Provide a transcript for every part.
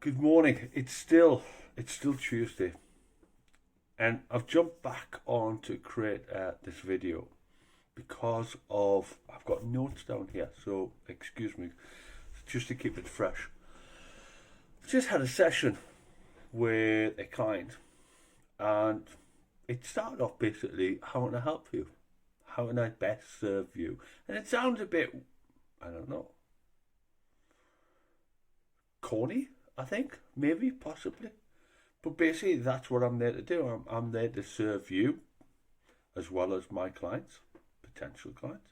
Good morning. It's still Tuesday, and I've jumped back on to create this video because of I've got notes down here. So excuse me, just to keep it fresh. I've just had a session with a client, and it started off basically, how can I help you? How can I best serve you? And it sounds a bit, I don't know, corny. I think maybe possibly. But basically, that's what I'm there to do. I'm there to serve you as well as my clients, potential clients.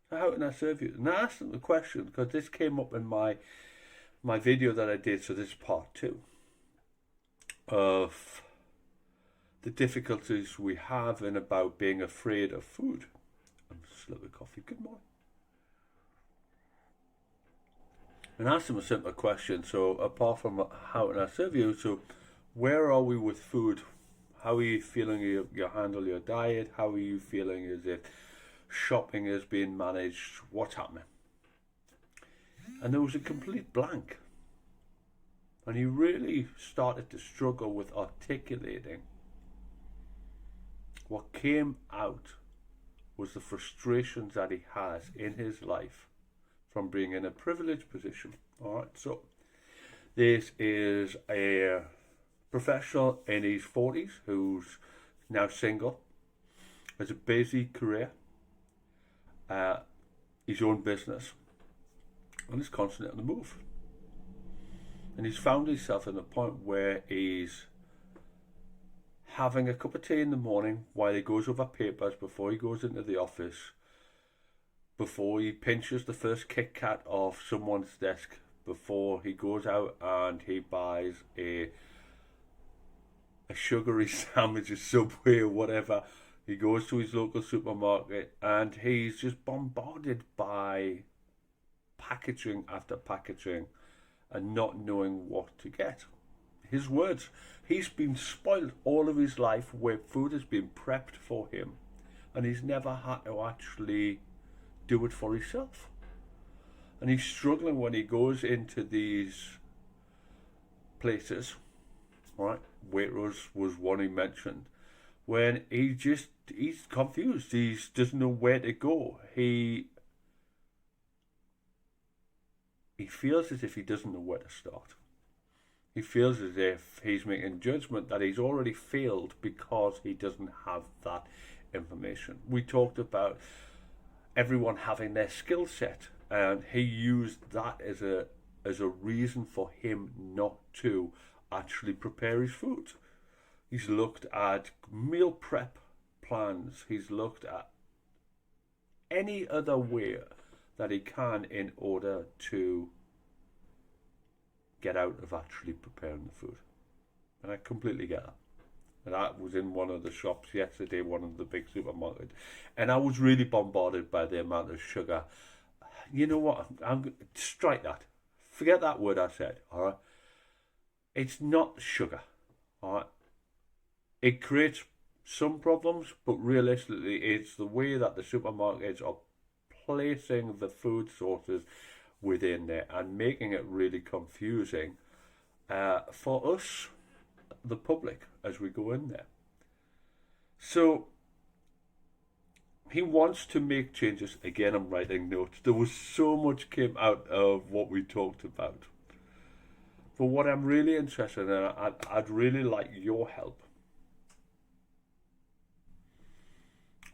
So how can I serve you? And I asked them the question because this came up in my video that I did. So this is part two of the difficulties we have in about being afraid of food. I'm just a little bit coffee. Good morning. And asked them a simple question. So apart from how can I serve you, so where are we with food? How are you feeling you handle your diet? How are you feeling as if shopping is being managed? What's happening? And there was a complete blank. And he really started to struggle with articulating. What came out was the frustrations that he has in his life from being in a privileged position. All right, so this is a professional in his 40s who's now single, has a busy career, uh, his own business, and is constantly on the move. And he's found himself in a point where he's having a cup of tea in the morning while he goes over papers before he goes into the office, before he pinches the first Kit Kat off someone's desk, before he goes out and he buys a sugary sandwich, a Subway or whatever. He goes to his local supermarket and he's just bombarded by packaging after packaging and not knowing what to get. His words, he's been spoiled all of his life where food has been prepped for him and he's never had to actually do it for himself. And he's struggling when he goes into these places, right? Waitrose was one he mentioned, when he's confused. He doesn't know where to go. He feels as if he doesn't know where to start. He feels as if he's making judgment that he's already failed because he doesn't have that information. We talked about everyone having their skill set, and he used that as a reason for him not to actually prepare his food. He's looked at meal prep plans. He's looked at any other way that he can in order to get out of actually preparing the food. And I completely get that. And I was in one of the shops yesterday, one of the big supermarkets, and I was really bombarded by the amount of sugar. You know what? I'm strike that. Forget that word I said. All right. It's not sugar. All right. It creates some problems, but realistically, it's the way that the supermarkets are placing the food sources within there and making it really confusing for us, the public, as we go in there. So he wants to make changes. Again, I'm writing notes. There was so much came out of what we talked about. But what I'm really interested in, I'd really like your help.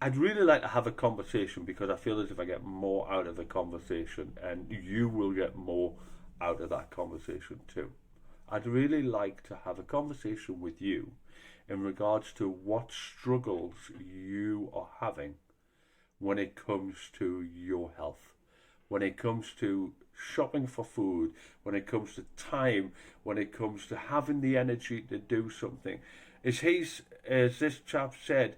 I'd really like to have a conversation because I feel as if I get more out of the conversation and you will get more out of that conversation too. I'd really like to have a conversation with you in regards to what struggles you are having when it comes to your health, when it comes to shopping for food, when it comes to time, when it comes to having the energy to do something. As this chap said,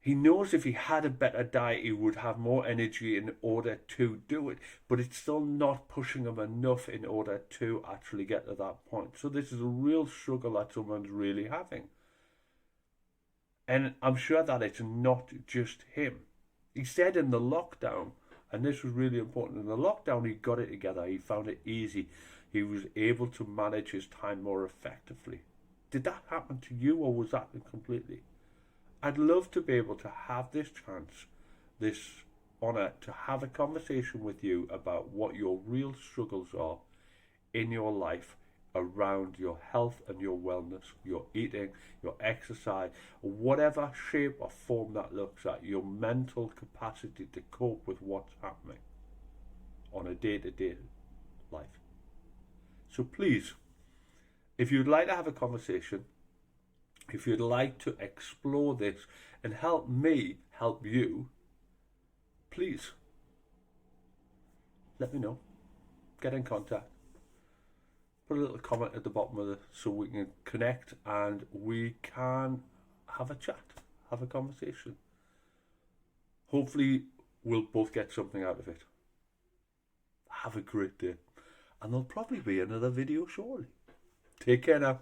he knows if he had a better diet, he would have more energy in order to do it, but it's still not pushing him enough in order to actually get to that point. So this is a real struggle that someone's really having. And I'm sure that it's not just him. He said in the lockdown, and this was really important, in the lockdown he got it together. He found it easy He was able to manage his time more effectively. Did that happen to you, or was that completely? I'd love to be able to have this chance, this honour, to have a conversation with you about what your real struggles are in your life around your health and your wellness, your eating, your exercise, whatever shape or form that looks at, your mental capacity to cope with what's happening on a day-to-day life. So please, if you'd like to have a conversation, if you'd like to explore this and help me help you, please let me know. Get in contact. Put a little comment at the bottom of it so we can connect and we can have a chat, have a conversation. Hopefully we'll both get something out of it. Have a great day. And there'll probably be another video shortly. Take care now.